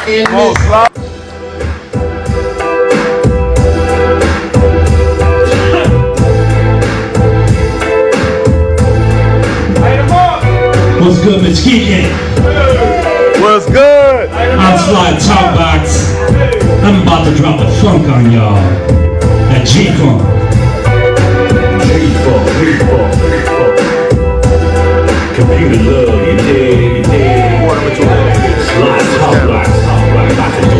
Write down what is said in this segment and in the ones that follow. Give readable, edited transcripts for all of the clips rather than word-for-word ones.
in this. What's good, Mesquite? What's good? I'm Sligh Talkbox. I'm about to drop the funk on y'all. That G-Funk. G-Funk. Computer love, you dig, Sligh Talkbox, about to do it.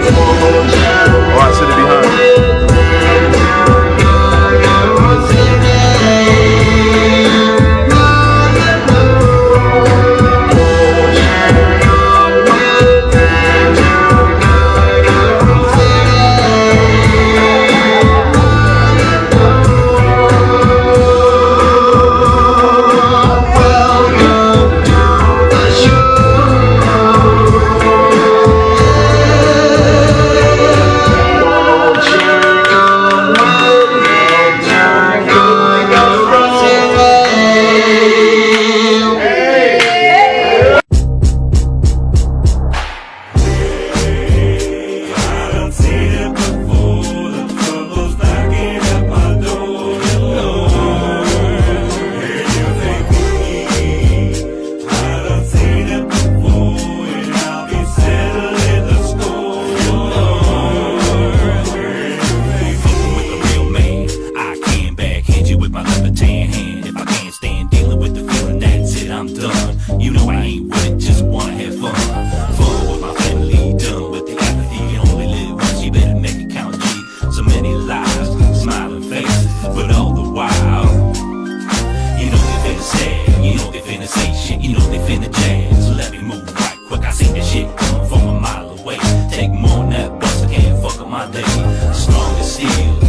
Oh, I sit it behind.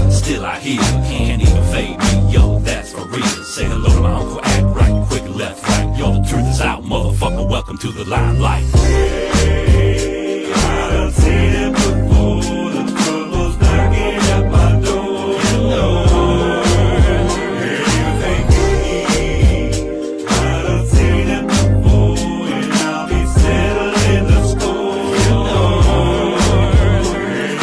Still I hear, can't even fade me, yo, that's for real. Say hello to my uncle, act right, quick left, right. Yo, the truth is out, motherfucker, welcome to the limelight. Hey, I done seen it before, the trouble's knocking at my door, you know. Hey, you think me, I done seen it before, and I'll be settling the score, you know.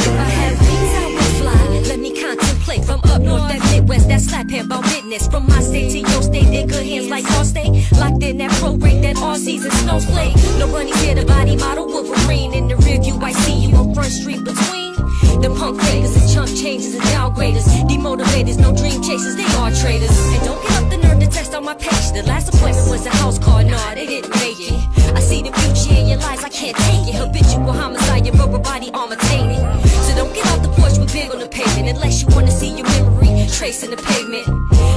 If I had wings, I would fly, let me contemplate. From up north, that Midwest, that slap hair about business. From my state to your state, in good hands like all state. Locked in that pro rate, that all season snows play. No bunnies here, the body model Wolverine. In the rear view, I see you on Front Street between the punk fakers and chump changes and downgraders. Demotivators, no dream chasers, they are traitors. And don't get up the nerve to text on my page. The last appointment was a house call, nah, they didn't make it. I see the future in your lies, I can't take it. Habitual homicide, your rubber body armor tainted. So don't get off the porch with big on the pavement unless you wanna see your memory tracing the pavement.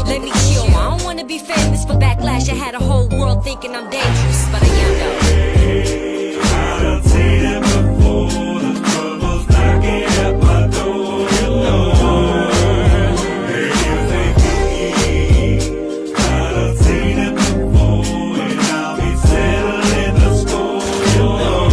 Let me chill, I don't wanna be famous for backlash. I had a whole world thinking I'm dangerous, but I am though. I done seen it before, the trouble's knocking at my door, you know. Hey, you think me, I done seen it before, and I'll be settling the score, you know.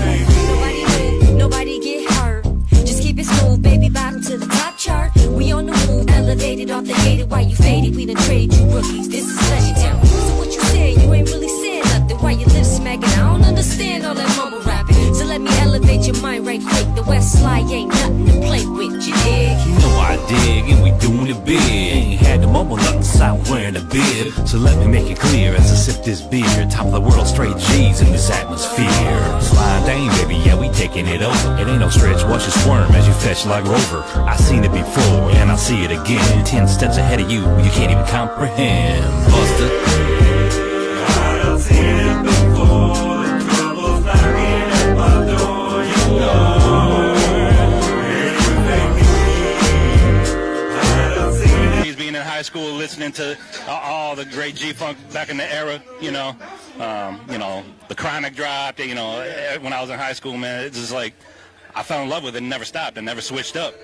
Hey, Nobody win, nobody get hurt. Just keep it smooth, baby, bottom to the top chart. We on the move, elevated off the hated. Why you faded? We done traded you rookies. This is legendary. So what you said, you ain't really saying nothing. Why you lip smacking? I don't understand all that mumble rapping. So let me elevate your mind right quick. The West Sligh ain't nothing to play with, you dig? you know I dig, and we doing it big. Ain't had to mumble nothing, sound wearing a bib. So let me make it clear as I sip this beer. Top of the world, straight G's in this atmosphere. Slide down, baby, yeah, we taking it over. It ain't no stretch, watch you squirm as you fetch like Rover. I seen it before, and I'll see it again. 10 steps ahead of you, you can't even comprehend. Busta. I done seen it before, the trouble's knocking at my door, you know. He's being in high school, listening to all the great G-Funk back in the era, you know, the Chronic dropped, you know, when I was in high school, man, it's just like, I fell in love with it and never stopped and never switched up.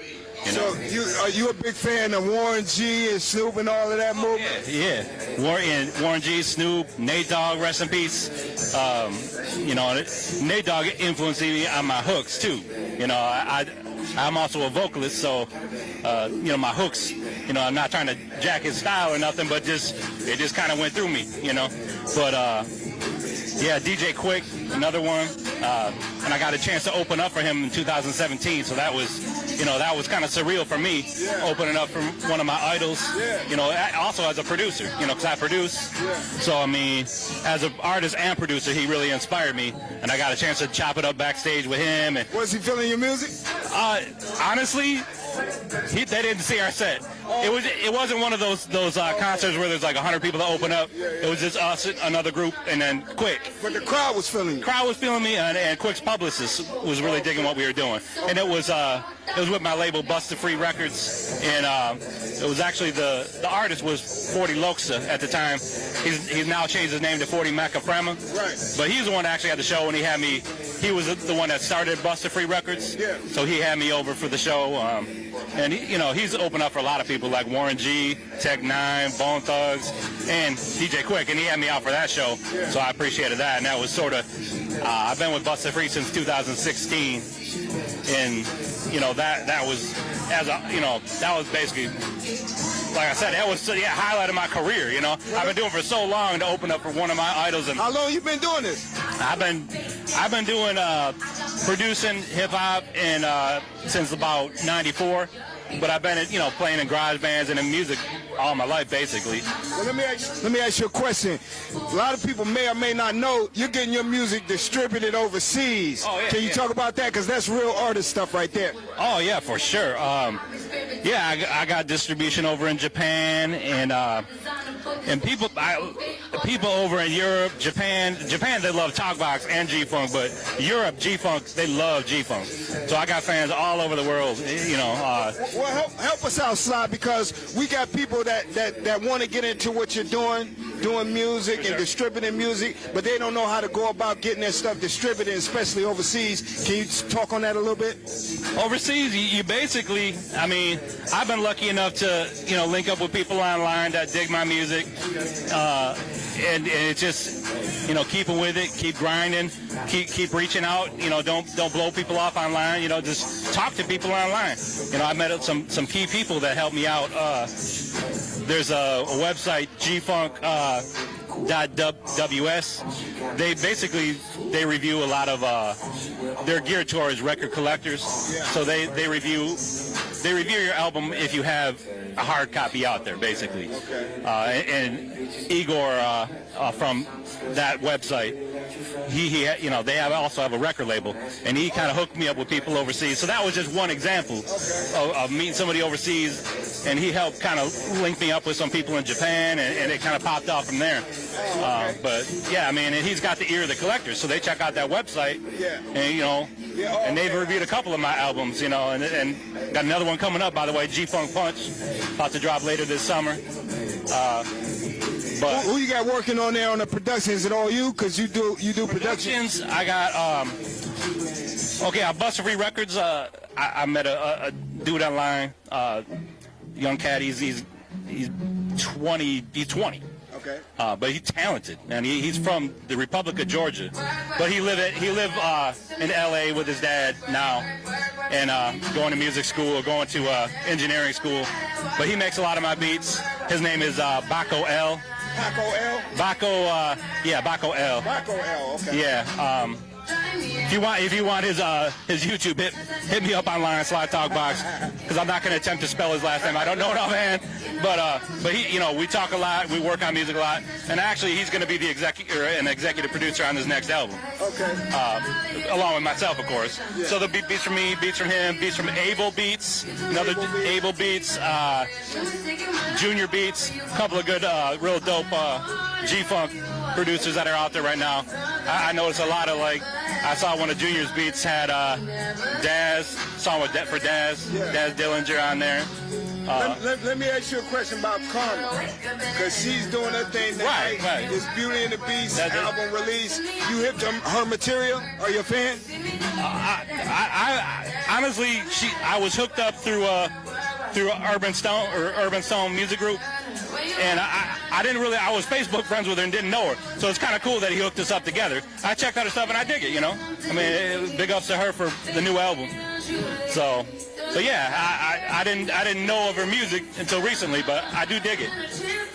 You know? So, are you a big fan of Warren G and Snoop and all of that movement? Yeah, Warren G, Snoop, Nate Dogg, rest in peace. You know, Nate Dogg influenced me on my hooks too. You know, I'm also a vocalist, so you know, my hooks. You know, I'm not trying to jack his style or nothing, but it just kind of went through me. You know, but Yeah, DJ Quick, another one. And I got a chance to open up for him in 2017, so that was, you know, that was kind of surreal for me, opening up for one of my idols, you know, also as a producer, you know, because I produce. So, I mean, as an artist and producer, he really inspired me, and I got a chance to chop it up backstage with him. And Was he feeling your music? honestly, they didn't see our set. It wasn't one of those concerts where there's like 100 people that open up. It was just us, another group, and then Quick. But the crowd was feeling you. Crowd was feeling me, and Quick's publicist was really digging what we were doing. And it was with my label Busta Phree Records, and it was actually the artist was 40 Loxa at the time. He's now changed his name to 40 Macafrema. Right. But he's the one that actually had the show, and he had me. He was the one that started Busta Phree Records. Yeah. So he had me over for the show, and he, you know, he's opened up for a lot of people like Warren G, Tech Nine, Bone Thugs, and DJ Quick, and he had me out for that show. So I appreciated that, and that was sort of. I've been with Busta Phree since 2016, and you know that was that was basically, like I said, that was highlight of my career. You know, I've been doing it for so long to open up for one of my idols. And How long you been doing this? I've been doing producing hip hop and since about '94. But I've been, you know, playing in garage bands and in music all my life, basically. Well, let me ask you a question. A lot of people may or may not know you're getting your music distributed overseas. Oh, yeah, Can you talk about that? Because that's real artist stuff right there. Oh yeah, for sure. I got distribution over in Japan, and people over in Europe, Japan they love Talkbox and G-Funk, but Europe G-Funk, they love G-Funk. So I got fans all over the world, you know. Well, help us out, Sligh, because we got people that want to get into what you're doing music and distributing music, but they don't know how to go about getting their stuff distributed, especially overseas. Can you talk on that a little bit? Overseas, you basically, I mean, I've been lucky enough to, you know, link up with people online that dig my music, and it's just, you know, keeping with it, keep grinding, keep reaching out, you know, don't blow people off online, you know, just talk to people online. You know, I met some key people that helped me out. There's a website, gfunk.ws. They review a lot of, they're geared towards record collectors, so they review your album if you have a hard copy out there, basically. And Igor from that website, he you know, they also have a record label, and he kind of hooked me up with people overseas. So that was just one example of meeting somebody overseas, and he helped kind of link me up with some people in Japan, and it kind of popped off from there. But yeah, I mean, and he's got the ear of the collectors, so they check out that website, and you know, and they've reviewed a couple of my albums, you know, and got another one coming up, by the way, G-Funk Punch, about to drop later this summer. But Who you got working on there on the production? Is it all you? Because you do productions. I got Busta Phree Records. I met a dude online, young cat. He's 20. He's 20. Okay. But he's talented, man. He's from the Republic of Georgia, but he live in L.A. with his dad now, and going to music school or going to engineering school. But he makes a lot of my beats. His name is Baco L. Paco L? Baco, Baco L. Baco L, okay. Yeah. If you want his YouTube, hit me up online, Sligh Talkbox, because I'm not going to attempt to spell his last name. I don't know it offhand, but he, you know, we talk a lot, we work on music a lot, and actually he's going to be the executive producer on this next album. Okay. Along with myself, of course. Yeah. So the beats from me, beats from him, beats from Able Beats, another Able Beats, Junior Beats, a couple of good, real dope G-Funk producers that are out there right now. I noticed a lot of, like, I saw one of Junior's beats had Daz, song with for Daz, Daz Dillinger on there. Let me ask you a question about Karma, because she's doing her thing tonight. Right. It's Beauty and the Beast album release. You hipped her material? Are you a fan? I honestly, I was hooked up through Urban Stone Music Group, and I didn't really, I was Facebook friends with her and didn't know her, so it's kind of cool that he hooked us up together. I checked out her stuff and I dig it, you know. I mean, big ups to her for the new album. So But yeah, I didn't know of her music until recently, but I do dig it.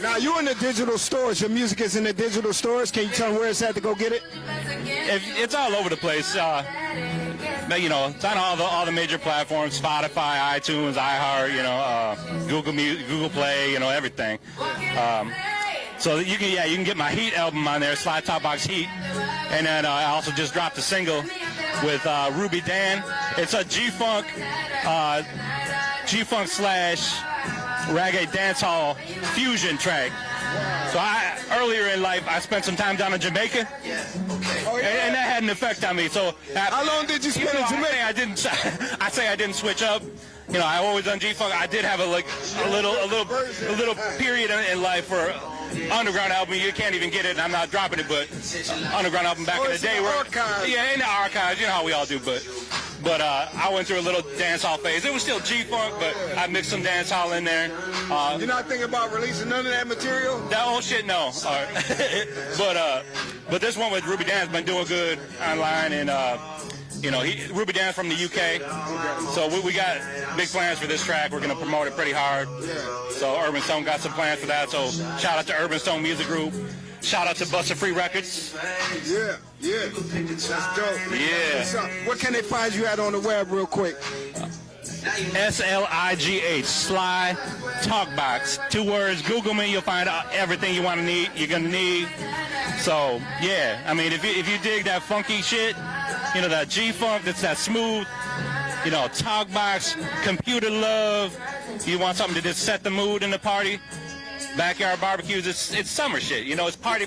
Now, you're in the digital stores. Your music is in the digital stores. Can you tell me where it's at to go get it? It's all over the place. But, you know, it's on all the major platforms: Spotify, iTunes, iHeart, you know, Google Music, Google Play, you know, everything. So you can get my Heat album on there, Sligh Talkbox Heat, and then I also just dropped a single with Ruby Dan. It's a G-Funk slash reggae dancehall fusion track. So earlier in life, I spent some time down in Jamaica, and that had an effect on me. So how long did you spend in Jamaica? I say I didn't switch up. You know, I always done G-Funk. I did have a little period in life where underground album, you can't even get it, and I'm not dropping it, but underground album back in the day. Yeah, in the archives, you know how we all do, but I went through a little dancehall phase. It was still G-Funk, but I mixed some dancehall in there. You're not thinking about releasing none of that material? That whole shit, no. But this one with Ruby Dan's been doing good online, and you know, Ruby Dan's from the UK, so we got big plans for this track. We're gonna promote it pretty hard. So Urban Stone got some plans for that. So shout out to Urban Stone Music Group. Shout out to Busta Phree Records. Yeah. That's dope. Yeah. Where can they find you at on the web real quick? SLIGH, Sligh Talkbox. 2 words. Google me. You'll find out everything you're gonna need. So yeah, I mean, if you dig that funky shit, you know, that G-Funk, that's that smooth, you know, Talkbox, computer love. You want something to just set the mood in the party. Backyard barbecues. It's summer shit. You know, it's party